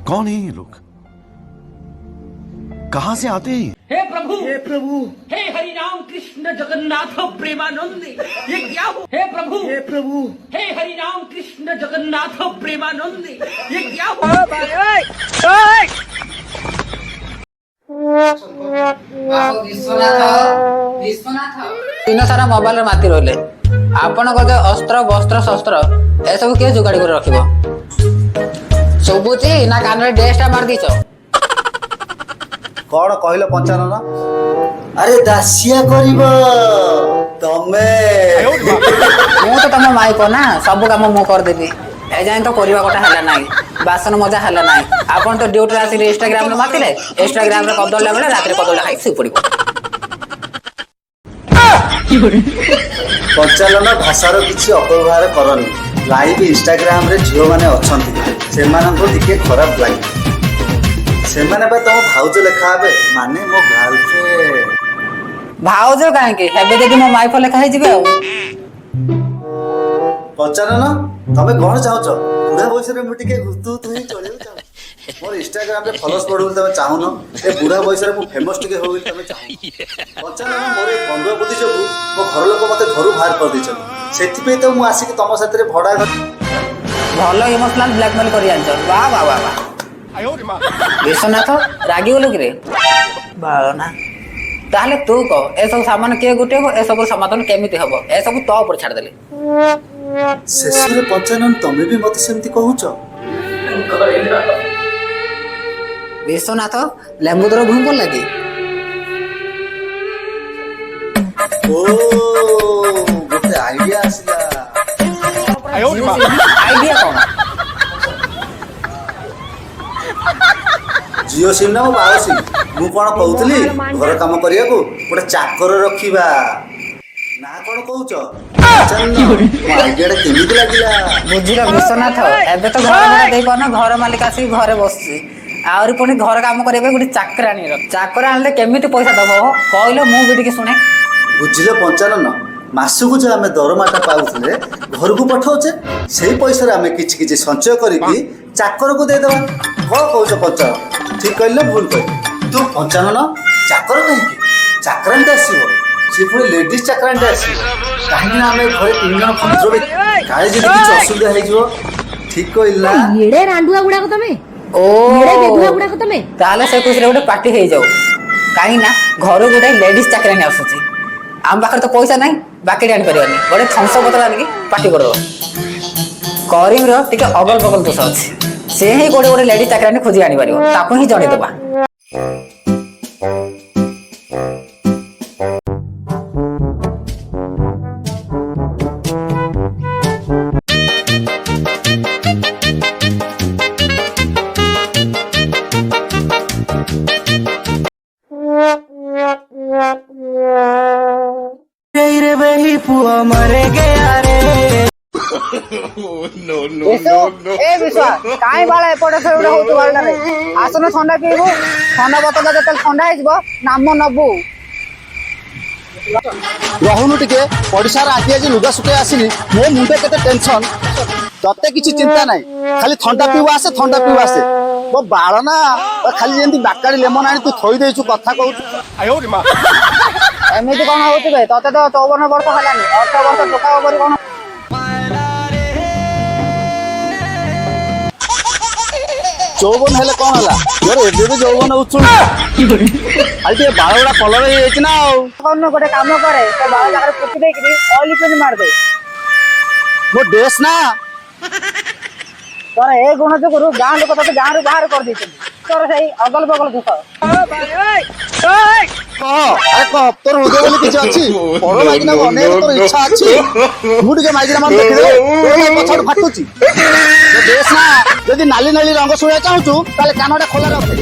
कौन है ये लोग? कहां से आते हैं? हे प्रभु, हे प्रभु, हे हरि राम कृष्ण जगन्नाथ प्रेमानंद, ये क्या हो? हे प्रभु, हे प्रभु, हे हरि राम कृष्ण जगन्नाथ प्रेमानंद, ये क्या हो? दिन सारा मोबाइल रे माती रहले आपण को अस्त्र वस्त्र शस्त्र ए सब के जुगाड़ी कर रखिबो सबुची ना कान रे डेस्टा मार दीचो कौन कहल पंचानन? अरे दासिया करिबो तमे मु तो तम माई को ना सब काम मु कर देबी ए जाय तो करबा कोटा हला नाही बासन मजा हला नाही आपण तो ड्यूटी आसी इंस्टाग्राम रे मातिले इंस्टाग्राम रे कदल बेले रात रे कदल खाई सुई पड़िबो पंचानन भाषार किसी अपव्यवहार करनी लाइव इंस्टाग्राम रे झियो माने अछंती सेमाननको टिके खराब लागे सेमाने बा तुम भाउज लेखा आबे माने मो गर्लफ्रेंड भाउज काहे के हेबे जदी मो माई फले खाई जिबे आ पंचानन तमे कोन चाहछ बुढ़ा बयस रे मु टिके गुतु तुई चलियो चाह मोर इंस्टाग्राम रे फॉलोअर्स बढ़ुल तमे चाहुनो ए बुढ़ा बयस रे मु फेमस टिके होई तमे चाहू पंचानन मोर बंधु बुद्धि जो मो घर लोक मते घरु बाहर कर दिछन सेति पे तो मु आसी कि तम साथ रे भडा भलो इमोशनल ब्लैकमेल करी आंचो वाह वाह वाह वाह विश्वनाथ रागी बोलू कि बाळना ताहले तू कह ए सब सामान के गुटे हो ए सब समाधान केमिति हबो ए सब तो ऊपर छाड़ देले शेषरे पंचानन तमे भी मते सेमति कहूछ विश्वनाथ लेंबुदर भूम को लगी ओ गोटे आईडिया आसिला आईडिया कौन जियो सिम ना बायो सिम मु कोन कहउतली घर काम करिया को गोटे चाकर रखिबा ना कोन कहउछ चल आईडिया केमिति लागिला बुझिला विश्वनाथ एबे तो घर में देई कोन घर मालिक आसी घरे बससी आउरी पुनी घर काम करिबे गुडी चाकरानी रो चाकर आनले केमिति पैसा दबो कहलो मु बिडी के सुने बुझिले पंचानन मासुकु जो आमे दरमाटा पाउथले घर को पठाउछे सेही पैसा रे आमे किछि किछि संचय करिकि चाकर को दे देबा को कहउछ पंचानन ठीक कहले भूल कह तू पंचानन चाकर कहि चाकरान आसीबो से पुणी लेडीज चाकरान आसीबो काहे ना आमे घरे तीन जन खंजोबे काहे जे किछि असुविधा हे जिवो ठीक कहला येडे रांडुआ गुडा को तमे ओ येडे बेधुआ गुडा को तमे ताले से कुछ रे गोटे पार्टी हे जाऊ काहे ना घर गोटे लेडीज चाकरानी आसुची आम पाखर तो पैसा नहीं बाकी आनी पारिबानी गोटे थम्स अप बोतल आनिकी पार्टी करदो करीम रो टिके अगल बगल दोष अछि से ही गोटे गोटे लेडीज चाकरानी खोजी आनी पारिबो ताको ही जणे देबा रे वही पुआ मरे गया रे नो नो नो ए विश्वा काई बाला एपटे से उडा होतु बाला रे आसनो ठंडा पीबो ठंडा बोतल जते ठंडा हिजबो नाम नबु रहुनु टिके पडिसार आटी आज लुगा सुके आसिनी मो मुंडे केते टेंशन तते किछि चिंता नाही खाली ठंडा पीवा आसे मो बाळना खाली जेंती बाकाडी लेमन आनी तू थोई देछु कथा कहू एमिति कोन होतबे तते तो 54 वर्ष हलानी 18 वर्ष टोका ओपरी कोन चौवन हेले कौन हला मोर एबे भी चौवन उचुल आलते बाळगडा कलर हे अछि ना कोन गोटे काम करे तो बाळ जाकर पुति दे कि ऑयल पेन मार दे मो देश ना तोर ए गुण जो गुरु गां लोक तते गां रे बाहर कर दैछन तोर सही अगल बगल दुख अरे कह तोर हृदय बोली किछ अछि बड़ माइकिना बने तोर इच्छा अछि मु टिके माइकिना मन देखि दे तोर पछड़ फाटुची देश ना यदि नाली नाली रंग सुया चाहूचु ताले कानडा खोला रखे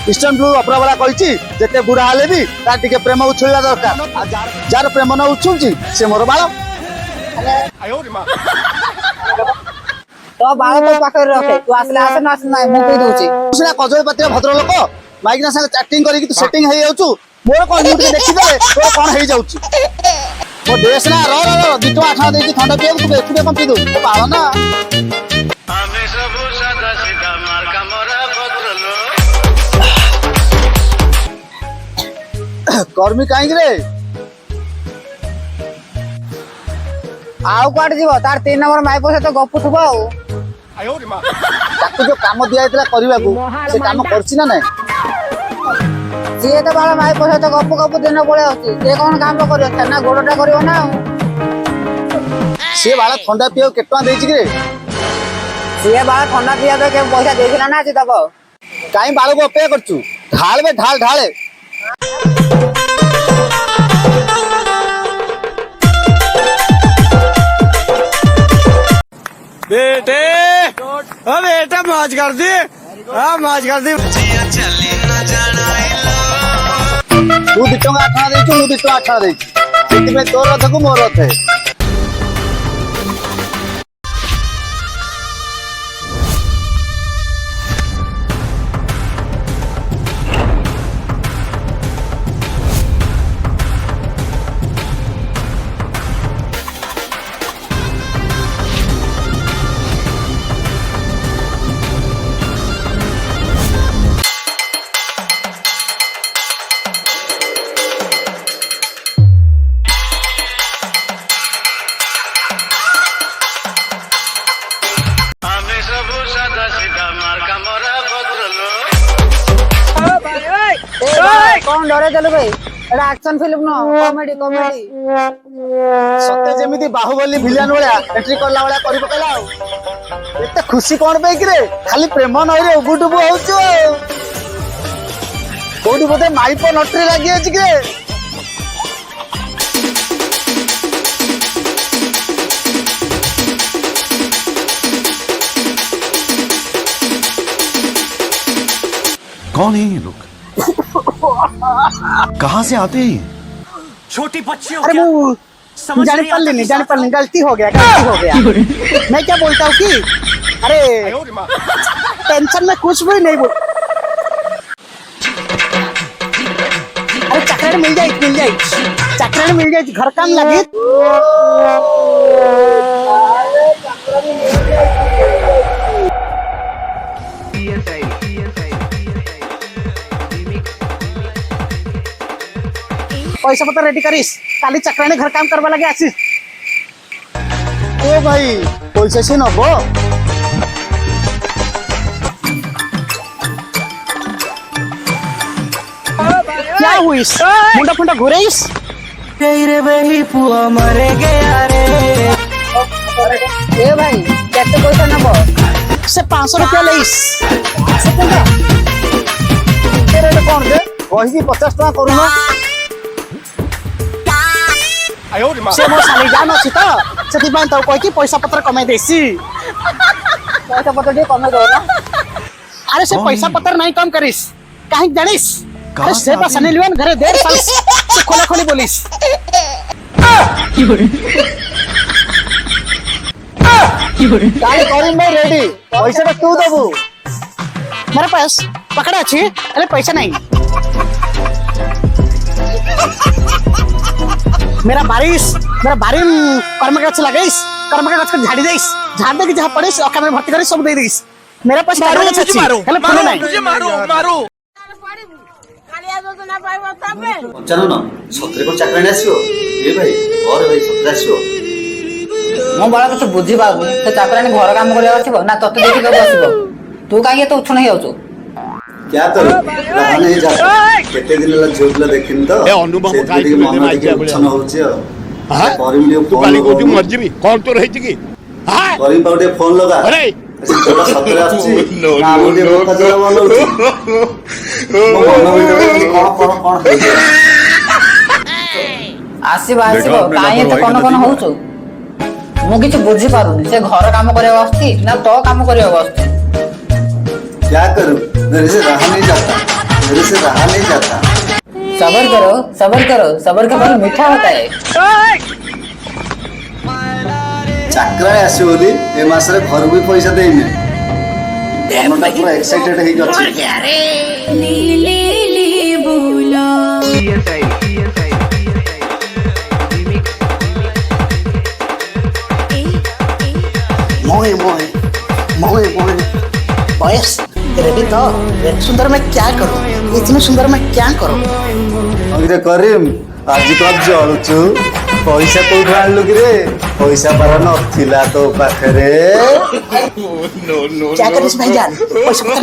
ईस्टर्न ब्लू अपरा वाला कहिची जते बुढ़ा हले भी ता टिके प्रेम उछुला दरकार जार प्रेम न उछुची से मोर बाळ तो बाळ तो पाकर रखे तू आसले आसे ना आसे ना मु कहि दोची तुसरा कजळ पत्र भद्र लोक माइकिना संग चैटिंग करी कि तू सेटिंग हे जाउचु मोर कोन न्यूट के देखि दे तोर कोन हे जाउची ମୋ ଡ୍ରେସ୍ ନା ର 2 ଟଙ୍କା 8 ଟଙ୍କା ଦେଇକି ଥଣ୍ଡା ପିଇବାକୁ ତୁ ଏକୁଟିଆ କଣ ପିଇ ଦଉ ତୁ ପାଳ ନା କର୍ମୀ କାହିଁକି ରେ ଆଉ କୁଆଡେ ଯିବ ତାର 3 ନମ୍ବର ମାଇପ ସହିତ ଗପୁଥିବ ଆଉ ତାକୁ ଯୋଉ କାମ ଦିଆ ହେଇଥିଲା କରିବାକୁ ସେ କାମ କରିଛି ନା ନାଇଁ ସିଏ ତ ବାଳ ମାଇପ ସହିତ ଗପୁ ଗପୁ ଦିନ ପଳେଇ ଆସୁଛି ସିଏ କଣ କାମ କରିବ ଛେନା ଗୋଡଟା କରିବ ନା ଆଉ ସିଏ ବାଳ ଥଣ୍ଡା ପିଇବାକୁ କେତେ ଟଙ୍କା ଦେଇଛି କି ରେ ସିଏ ବାଳ ଥଣ୍ଡା ପିଇବା ପାଇଁ କେବେ ପଇସା ଦେଇଥିଲା ନା ଆଜି ଦବ କାହିଁ ବାଳକୁ ଅପେକ୍ଷା କରୁଛୁ ଢାଳେ ବେ ଢାଳେ बेटे ओ बेटा मौज कर दी हाँ मौज कर दी तू 2 ଟଙ୍କା 8 ଟଙ୍କା ଦେଇଛୁ ମୁଁ 2 ଟଙ୍କା 8 ଟଙ୍କା ଦେଇଛି ସେଥିପାଇଁ ତୋ ରଥକୁ ମୋ ରଥ କଣ ଡରେ ଦେଲୁ ଭାଇ ଏଟା ଆକ୍ସନ ଫିଲ୍ମ ନୁହଁ କମେଡି କମେଡି ସତେ ଯେମିତି ବାହୁବଲି ଭିଲିଆନ ଭଳିଆ ଏଣ୍ଟ୍ରି କଲା ଭଳିଆ କରି ପକେଇଲା ଆଉ ଏତେ ଖୁସି କଣ ପାଇଁ କି ରେ ଖାଲି ପ୍ରେମ ନଈରେ ଉବୁଟୁବୁ ହଉଛୁ କୋଉଠି ବୋଧେ ମାଇପ ନଟ୍ରି ଲାଗି ଅଛି କି ରେ कौन है ये लोग कहाँ से आते हैं ये? छोटी बच्चियों अरे वो जाने पारली गलती हो गया मैं क्या बोलता हूँ कि अरे टेंशन में कुछ भी नहीं बोल अरे चक्कर मिल जाए घर काम लगे पैसा पत्र रेडी करिस काली चक्राणी घर काम करवा लगे आसीस ओ भाई पैसा से नबो क्या हुईस मुंडा फुंडा घुरेइस तेरे बही पुआ मरे गया रे ए भाई केते पैसा नबो से 500 रुपया लेइस तेरे कौन दे कहि 50 टका करूना से मो साली जान अछि त सेति बान त कहि कि पैसा पत्र कमाई देसी पैसा पत्र ଟିକେ କମେଇ ଦବ ନା अरे से पैसा पत्र नहीं कम करिस काहे जानिस अरे से बस सनी लियोन घरे देर साल से खोला खोली बोलिस काली करीम भाई रेडी पैसा तू देबू मेरे पास पकड़ा अच्छी अरे पैसा नहीं मेरा बारी कर्म गछ लगाइस कर्म गछ को झाड़ी देइस झाड़ दे कि जहां पड़े अकाल में भर्ती करी सब दे देइस मेरा पास कर्म गछ अछि हेले फल नहीं तुझे मारो ପଞ୍ଚାନନ ସତରେ କୋଉ ଚାକରାଣୀ ଆସିବ ଏ ଭାଇ ଘରେ ଭାଇ ସତରେ ଆସିବ ମୁଁ ବଳ କିଛି ବୁଝି ପାରୁନି ସେ ଚାକରାଣୀ ଘର କାମ କରିବାକୁ ଆସିବ ନା ତତେ ଦେଖି କେବେ ଆସିବ ତୁ କାହିଁକି ଏତେ ଉଛୁଣ ହେଇଯାଉଛୁ क्या करूं रहा नहीं जाता केते दिन ला झियो पिला देखिन तो ए अनुपम से खाई ଟିକେ दे ମନ ମାଇକିଆ ଟିକେ ଭଳିଆ। ଉଚ୍ଛନ୍ନ ହଉଛି ଆଉ हां କରିम ଟିକେ तू काली कोठी ଫୋନ मर जीबी कौन तो रही की हां କରିम ପାଉ ଟିକେ ଫୋନ ଲଗା अरे ଯୋଟା ସତରେ ଆସୁଛି No, ନା ମୁଁ ଟିକେ no, କଥା ଜଣା ବନଉଛି ମୋ ମନ ଭିତରେ କଣ ହେଇଛି ଆସିବ ଆସିବ ଦେଖ, अपने କାହିଁ ଏତେ लापरवाही କନ କନ करती ହଉଛୁ ମୁଁ କିଛି ବୁଝି ପାରୁନି ସେ ଘର କାମ କରିବାକୁ ଆସୁଛି ନା ତୋ କାମ କରିବାକୁ ଆସୁଛି क्या करूं मेरे से रहा नहीं जाता सबर करो सबर का फल मीठा होता है ଚାକରାଣୀ ଆସିବ ବୋଲି ଏ ମାସରେ ଘରକୁ ବି ପଇସା ଦେଇନି ମନଟା ପୁରା ଏକ୍ସାଇଟେଡ ହେଇକି ଅଛି मोए मोए मोए मोए बॉयस रेडी तो इतने सुंदर मैं क्या करूं इतने सुंदर मैं क्या करूं अरे करीम आज कब जलुचु पैसा कोठु आनलु कि रे पैसा पारा नथिला तो पाखरे क्या करिस भाईजान पैसा पता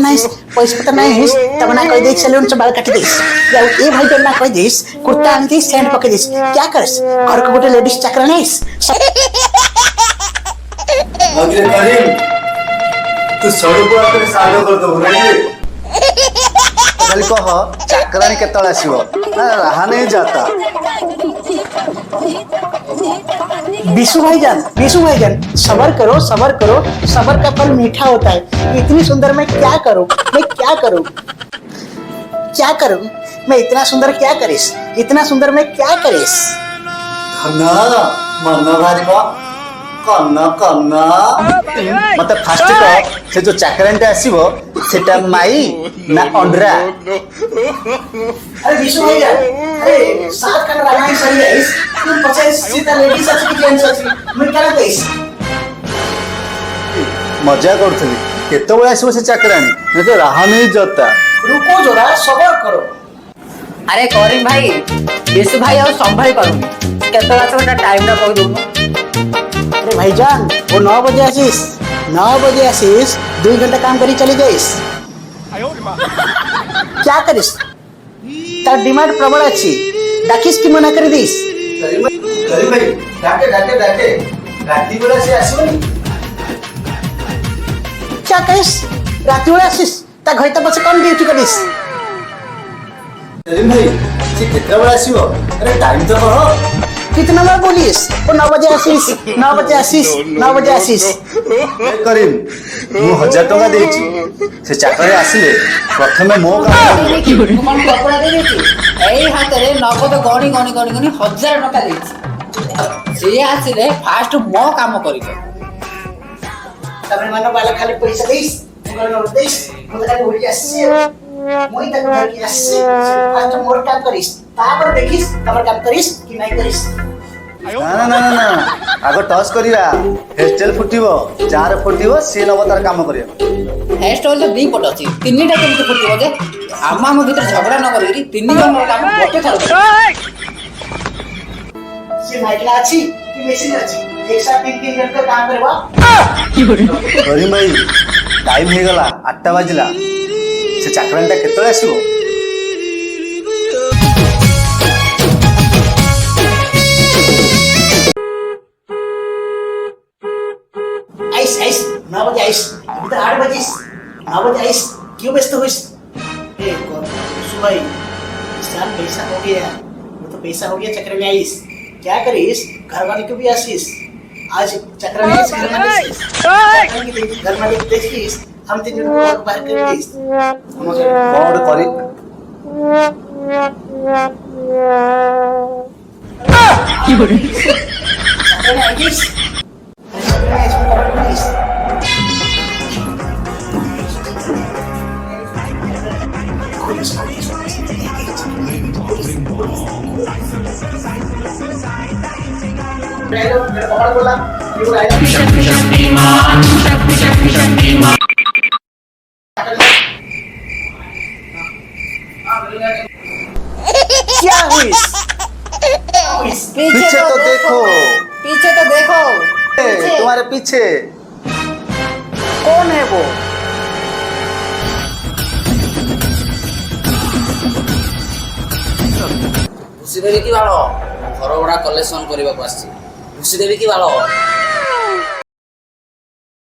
नहीं तब ना कह दे सैलून से बाल काट दिस या ए भाईजान ना कह दिस कुर्ता आन दिस सेंट पके दिस क्या करस घर को गोटे लेडीज चाकरा नहीं अरे करीम तू सड़क पर सालो कर दो रे खाली कह चाकरानी केतल आसीबो ना रहा नहीं जाता विशु भाईजान सबर करो सबर का फल मीठा होता है इतनी सुंदर मैं क्या करूं मैं इतना सुंदर क्या करिस इतना सुंदर मैं क्या करिस कन्ना मन भारी कन्ना कन्ना मत फास्ट कह से जो चाकरानी आसीबो सेटा माई ना अंडरा अरे विशु भाईजान अरे सात का रामायण सही है इस तुम 50 सीता लेडीज আছে কি জেন্টস আছে मैं क्या कहिस मजा करथली केतबे आसीबो से चाकरानी नहीं तो रहा नहीं जाता रुको जरा सबर करो अरे करीम भाई विशु भाई और संभाल करूनी केतला से टाइम ना कह दूँ अरे भाईजान वो 9 बजे आसीस 2 घंटा काम करी चली जाइस क्या करिस तार डिमांड प्रबल अच्छी डाकिस की मना कर दिस करीम भाई डाके राती बेला से आसीबनी क्या कहिस रात बेला आसीस ता घइता बस कौन ड्यूटी करिस करीम भाई से केतरा बेला आसीबो अरे टाइम तो कहो कितना बार बोलिस वो 9 बजे आसीस करीम मु 1000 टका देछि से चाकरे आसीले प्रथमे मो काम कौन कपड़ा दे देती एई हाथ रे नगद गणी 1000 टका देछि से आसिले फास्ट मो काम करितो तबे मानो बाला खाली पैसा देइस मुगल नोट देइस मुगल खाली होई आसी मोई तक घर की आसी फास्ट मोर काम करिस तापर देखिस तबर काम करिस कि नहीं करिस ना आगो टॉस करिया हेस्टेल फुटिबो जार फुटिबो से नबो तार काम करिया हेयर स्टाइल तो दी पट अछि तीनटा केमति फुटिबो जे आमा मो भीतर झगड़ा न करी तीन जन काम गोटे थारो से माइकला अछि कि मेसिन अछि एक साथ 3 घंटा काम करबा करीम भाई टाइम हे गला 8टा बाजिला से चाकरानटा केतले आसीबो आइस 9 बजे आइस अभी तो 8 बजे 9 बजे आइस क्यों व्यस्त होइस ए कौन सुबह साल पैसा हो गया वो तो पैसा हो गया चक्र में आइस क्या करिस घर वाले को भी आसीस आज चक्र में आइस घर वाले देखिस हम तीन जन को बाहर कर दिस हम बॉड करी की बोल चक्र में आइस क्या हुई पीछे तो देखो पीछे तुम्हारे पीछे कौन है वो खुशी देवी की बाଳ ଘର ଗୁଡା କଲେକ୍ସନ କରିବାକୁ ଆସିଛି ଖୁସି ଦେବି କି ବାଳ